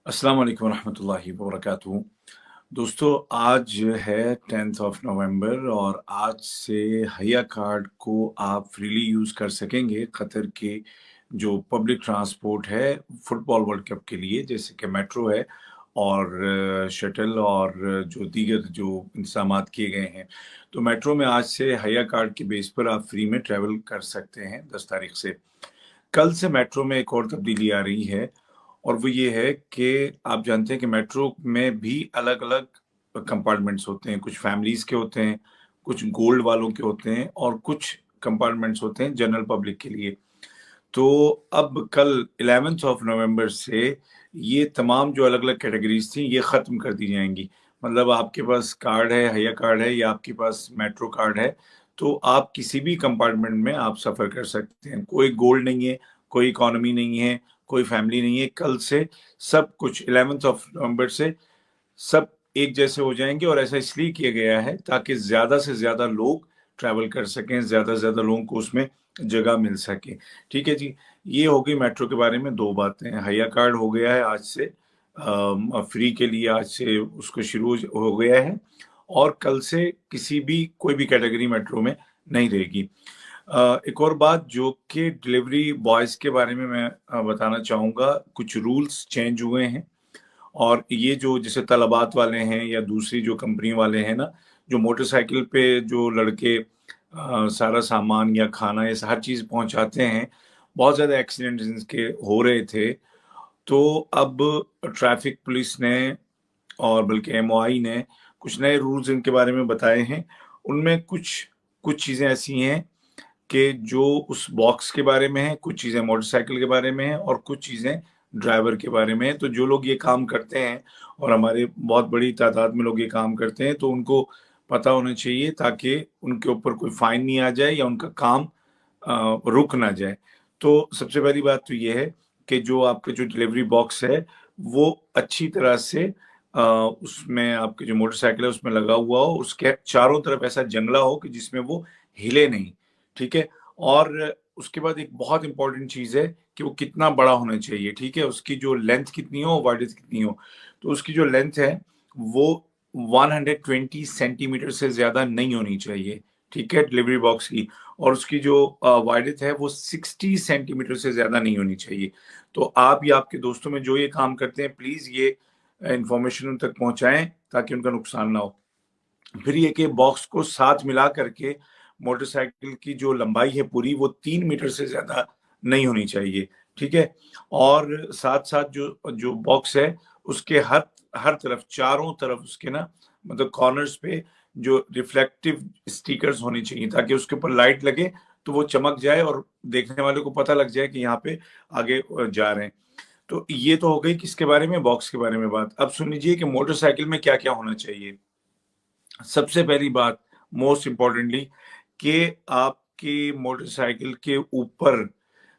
अस्सलाम वालेकुम रहमतुल्लाहि व बरकातुहू। दोस्तों, आज है 10th ऑफ नवंबर और आज से हया कार्ड को आप फ्रीली यूज़ कर सकेंगे कतर के जो पब्लिक ट्रांसपोर्ट है फुटबॉल वर्ल्ड कप के लिए, जैसे कि मेट्रो है और शटल और जो दीगर जो इंतज़ामात किए गए हैं। तो मेट्रो में आज से हया कार्ड के बेस पर आप फ्री में ट्रैवल कर सकते हैं 10 तारीख से। कल से मेट्रो में एक और तब्दीली आ रही है और वो ये है कि आप जानते हैं कि मेट्रो में भी अलग-अलग कंपार्टमेंट्स होते हैं, कुछ फैमिलीज़ के होते हैं, कुछ गोल्ड वालों के होते हैं और कुछ कंपार्टमेंट्स होते हैं जनरल पब्लिक के लिए। तो अब कल 11th ऑफ नवंबर से ये तमाम जो अलग-अलग कैटेगरीज़ थी, ये ख़त्म कर दी जाएँगी। मतलब आपके पास कार्ड है, हया कार्ड है या आपके पास मेट्रो कार्ड है, तो आप किसी भी कंपार्टमेंट में आप सफ़र कर सकते हैं। कोई गोल्ड नहीं है, कोई इकोनॉमी नहीं है, कोई फैमिली नहीं है। कल से सब कुछ 11th ऑफ नवंबर से सब एक जैसे हो जाएँगे और ऐसा इसलिए किया गया है ताकि ज़्यादा से ज़्यादा लोग ट्रैवल कर सकें, ज़्यादा से ज़्यादा लोगों को उसमें जगह मिल सके। ठीक है जी, ये हो गई मेट्रो के बारे में 2 बातें। हया कार्ड हो गया है आज से फ्री के लिए आज से उसको शुरू हो गया है और कल से किसी भी कोई भी कैटेगरी मेट्रो में नहीं रहेगी। एक और बात जो कि डिलीवरी बॉयज़ के बारे में मैं बताना चाहूँगा, कुछ रूल्स चेंज हुए हैं। और ये जो जैसे तलबात वाले हैं या दूसरी जो कंपनी वाले हैं ना, जो मोटरसाइकिल पे जो लड़के सारा सामान या खाना ये हर चीज़ पहुँचाते हैं, बहुत ज़्यादा एक्सीडेंट्स इनके हो रहे थे। तो अब ट्रैफिक पुलिस ने और बल्कि एमओआई ने कुछ नए रूल्स इनके बारे में बताए हैं। उनमें कुछ कुछ चीज़ें ऐसी हैं कि जो उस बॉक्स के बारे में है, कुछ चीज़ें मोटरसाइकिल के बारे में हैं और कुछ चीज़ें ड्राइवर के बारे में हैं। तो जो लोग ये काम करते हैं और हमारे बहुत बड़ी तादाद में लोग ये काम करते हैं, तो उनको पता होना चाहिए ताकि उनके ऊपर कोई फ़ाइन नहीं आ जाए या उनका काम रुक ना जाए। तो सबसे पहली बात तो ये है कि जो आपका जो डिलीवरी बॉक्स है, वो अच्छी तरह से उसमें आपकी जो मोटरसाइकिल है उसमें लगा हुआ हो, उसके चारों तरफ ऐसा जंगला हो कि जिसमें वो हिले नहीं। ठीक है? और उसके बाद एक बहुत इम्पोर्टेंट चीज़ है कि वो कितना बड़ा होना चाहिए, ठीक है? उसकी जो लेंथ कितनी हो, वाइडथ कितनी हो। तो उसकी जो लेंथ है, वो 120 सेंटीमीटर से ज़्यादा नहीं होनी चाहिए, ठीक है? डिलीवरी बॉक्स की और उसकी जो वाइडथ है, वो 60 सेंटीमीटर से ज़्यादा नहीं होनी चाहिए। तो आप या आपके दोस्तों में जो ये काम करते हैं, प्लीज़ ये इन्फॉर्मेशन उन तक पहुँचाएँ ताकि उनका नुकसान ना हो। फिर ये कि बॉक्स को साथ मिला करके मोटरसाइकिल की जो लंबाई है पूरी वो 3 मीटर से ज़्यादा नहीं होनी चाहिए, ठीक है? और साथ-साथ जो जो बॉक्स है उसके हर हर तरफ चारों तरफ उसके ना मतलब कॉर्नर्स पे जो रिफ्लेक्टिव स्टिकर्स होने चाहिए ताकि उसके ऊपर लाइट लगे तो वो चमक जाए और देखने वाले को पता लग जाए कि यहाँ पे आगे जा रहे हैं। तो ये तो हो गई किसके बारे में? बॉक्स के बारे में बात। अब सुन लीजिए कि मोटरसाइकिल में क्या-क्या होना चाहिए। सबसे पहली बात मोस्ट इम्पोर्टेंटली कि आपकी मोटरसाइकिल के ऊपर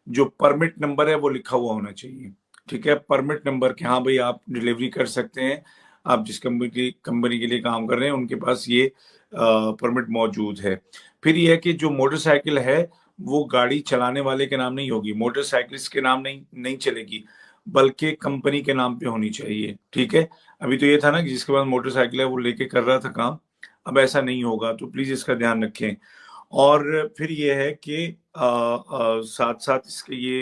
जो परमिट नंबर है वो लिखा हुआ होना चाहिए। ठीक है? परमिट नंबर कि हाँ भाई आप डिलीवरी कर सकते हैं। आप जिस कंपनी के लिए काम कर रहे हैं उनके पास ये परमिट मौजूद है। फिर ये है कि जो मोटरसाइकिल है वो गाड़ी चलाने वाले के नाम नहीं होगी, मोटरसाइकिलिस्ट के नाम नहीं चलेगी, बल्कि कंपनी के नाम पे होनी चाहिए। ठीक है? अभी तो ये था ना कि जिसके पास मोटरसाइकिल है वो लेके कर रहा था काम, अब ऐसा नहीं होगा तो प्लीज़ इसका ध्यान रखें। और फिर ये है कि साथ-साथ इसके ये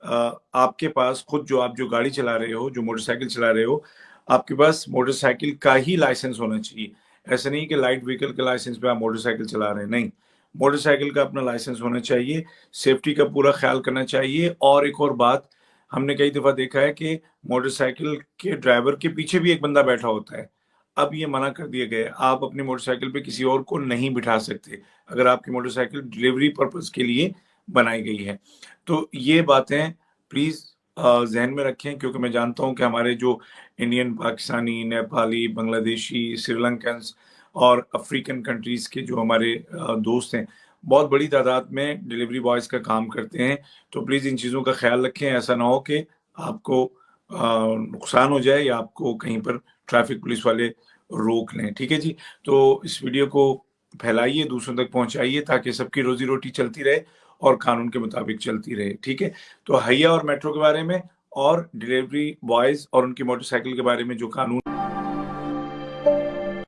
आपके पास खुद जो आप जो गाड़ी चला रहे हो, जो मोटरसाइकिल चला रहे हो, आपके पास मोटरसाइकिल का ही लाइसेंस होना चाहिए। ऐसा नहीं कि लाइट व्हीकल के लाइसेंस पे आप मोटरसाइकिल चला रहे हैं, नहीं। मोटरसाइकिल का अपना लाइसेंस होना चाहिए, सेफ्टी का पूरा ख़्याल करना चाहिए और एक और बात, हमने कई दफ़ा देखा है कि मोटरसाइकिल के ड्राइवर के पीछे भी एक बंदा बैठा होता है। अब ये मना कर दिया गया है, आप अपनी मोटरसाइकिल पे किसी और को नहीं बिठा सकते, अगर आपकी मोटरसाइकिल डिलीवरी पर्पज़ के लिए बनाई गई है। तो ये बातें प्लीज़ ज़हन में रखें क्योंकि मैं जानता हूँ कि हमारे जो इंडियन, पाकिस्तानी, नेपाली, बांग्लादेशी, श्रीलंकन्स और अफ्रीकन कंट्रीज़ के जो हमारे दोस्त हैं, बहुत बड़ी तादाद में डिलीवरी बॉयज़ का काम करते हैं। तो प्लीज़ इन चीज़ों का ख़्याल रखें, ऐसा ना हो कि आपको नुकसान हो जाए या आपको कहीं पर ट्रैफिक पुलिस वाले रोक लें, ठीक है जी? तो इस वीडियो को फैलाइए, दूसरों तक पहुँचाइए ताकि सबकी रोज़ी-रोटी चलती रहे और कानून के मुताबिक चलती रहे, ठीक है? तो हइया और मेट्रो के बारे में और डिलीवरी बॉयज और उनकी मोटरसाइकिल के बारे में जो कानून